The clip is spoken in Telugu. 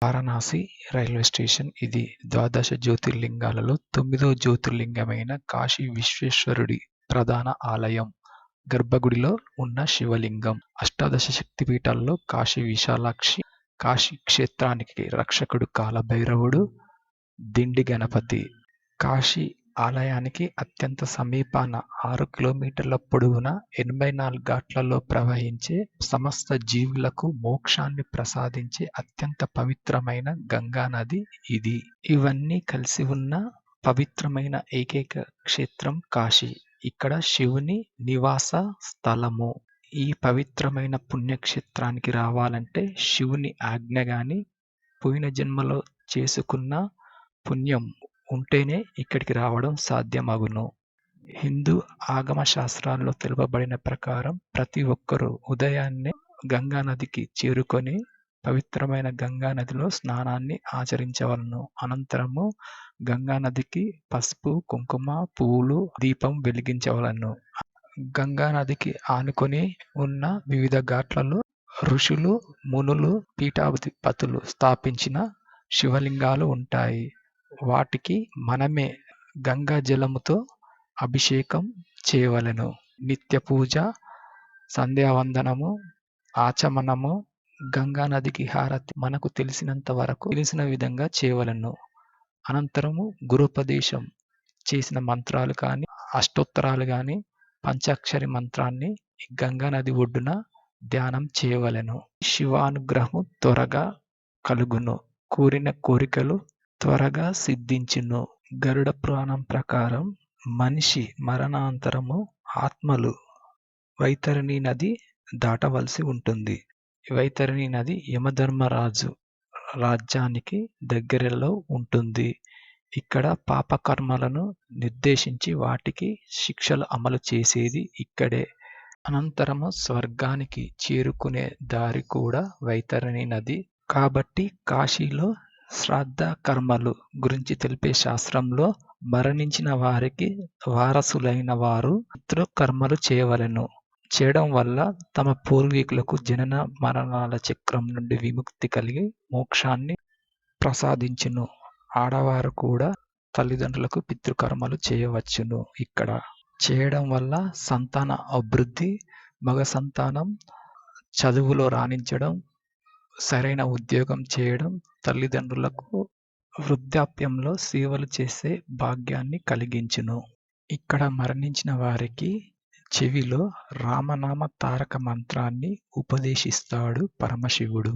వారణాసి రైల్వే స్టేషన్ ఇది. ద్వాదశ జ్యోతిర్లింగాలలో 9వ జ్యోతిర్లింగమైన కాశీ విశ్వేశ్వరుడి ప్రధాన ఆలయం. గర్భగుడిలో ఉన్న శివలింగం. అష్టాదశ శక్తిపీఠాల్లో కాశీ విశాలాక్షి, కాశీ క్షేత్రానికి రక్షకుడు కాలభైరవుడు, దిండి గణపతి. కాశీ ఆలయానికి అత్యంత సమీపాన 6 కిలోమీటర్ల పొడవున 84 ఘాట్లలో ప్రవహించే, సమస్త జీవులకు మోక్షాన్ని ప్రసాదించే అత్యంత పవిత్రమైన గంగానది ఇది. ఇవన్నీ కలిసి ఉన్న పవిత్రమైన ఏకైక క్షేత్రం కాశీ. ఇక్కడ శివుని నివాస స్థలము. ఈ పవిత్రమైన పుణ్యక్షేత్రానికి రావాలంటే శివుని ఆజ్ఞ గాని, పోయిన జన్మలో చేసుకున్న పుణ్యం ఉంటేనే ఇక్కడికి రావడం సాధ్యమగును. హిందూ ఆగమ శాస్త్రాల్లో తెలుపబడిన ప్రకారం ప్రతి ఒక్కరూ ఉదయాన్నే గంగానదికి చేరుకొని పవిత్రమైన గంగానదిలో స్నానాన్ని ఆచరించవలెను. అనంతరము గంగానదికి పసుపు, కుంకుమ, పువ్వులు, దీపం వెలిగించవలెను. గంగానదికి ఆనుకొని ఉన్న వివిధ ఘాట్లలో ఋషులు, మునులు, పీఠాధిపతులు స్థాపించిన శివలింగాలు ఉంటాయి. వాటికి మనమే గంగా జలముతో అభిషేకం చేయవలెను. నిత్య పూజ, సంధ్యావందనము, ఆచమనము, గంగానదికి హారతి మనకు తెలిసినంత వరకు తెలిసిన విధంగా చేయవలెను. అనంతరము గురుపదేశం చేసిన మంత్రాలు కానీ, అష్టోత్తరాలు కానీ, పంచాక్షరి మంత్రాన్ని గంగానది ఒడ్డున ధ్యానం చేయవలెను. శివానుగ్రహము త్వరగా కలుగును. కోరిన కోరికలు త్వరగా సిద్ధించును. గరుడ పురాణం ప్రకారం మనిషి మరణానంతరము ఆత్మలు వైతరణి నది దాటవలసి ఉంటుంది. వైతరణి నది యమధర్మరాజు రాజ్యానికి దగ్గరలో ఉంటుంది. ఇక్కడ పాపకర్మలను నిర్దేశించి వాటికి శిక్షలు అమలు చేసేది ఇక్కడే. అనంతరము స్వర్గానికి చేరుకునే దారి కూడా వైతరణి నది. కాబట్టి కాశీలో శ్రాద్ధ కర్మలు గురించి తెలిపే శాస్త్రంలో మరణించిన వారికి వారసులైన వారు పితృకర్మలు చేయవలెను. చేయడం వల్ల తమ పూర్వీకులకు జనన మరణాల చక్రం నుండి విముక్తి కలిగి మోక్షాన్ని ప్రసాదించును. ఆడవారు కూడా తల్లిదండ్రులకు పితృకర్మలు చేయవచ్చును. ఇక్కడ చేయడం వల్ల సంతాన అభివృద్ధి, మగ సంతానం చదువులో రాణించడం, సరైన ఉద్యోగం చేయడం, తల్లిదండ్రులకు వృద్ధాప్యంలో సేవలు చేసే భాగ్యాన్ని కలిగించును. ఇక్కడ మరణించిన వారికి చెవిలో రామనామ తారక మంత్రాన్ని ఉపదేశిస్తాడు పరమశివుడు.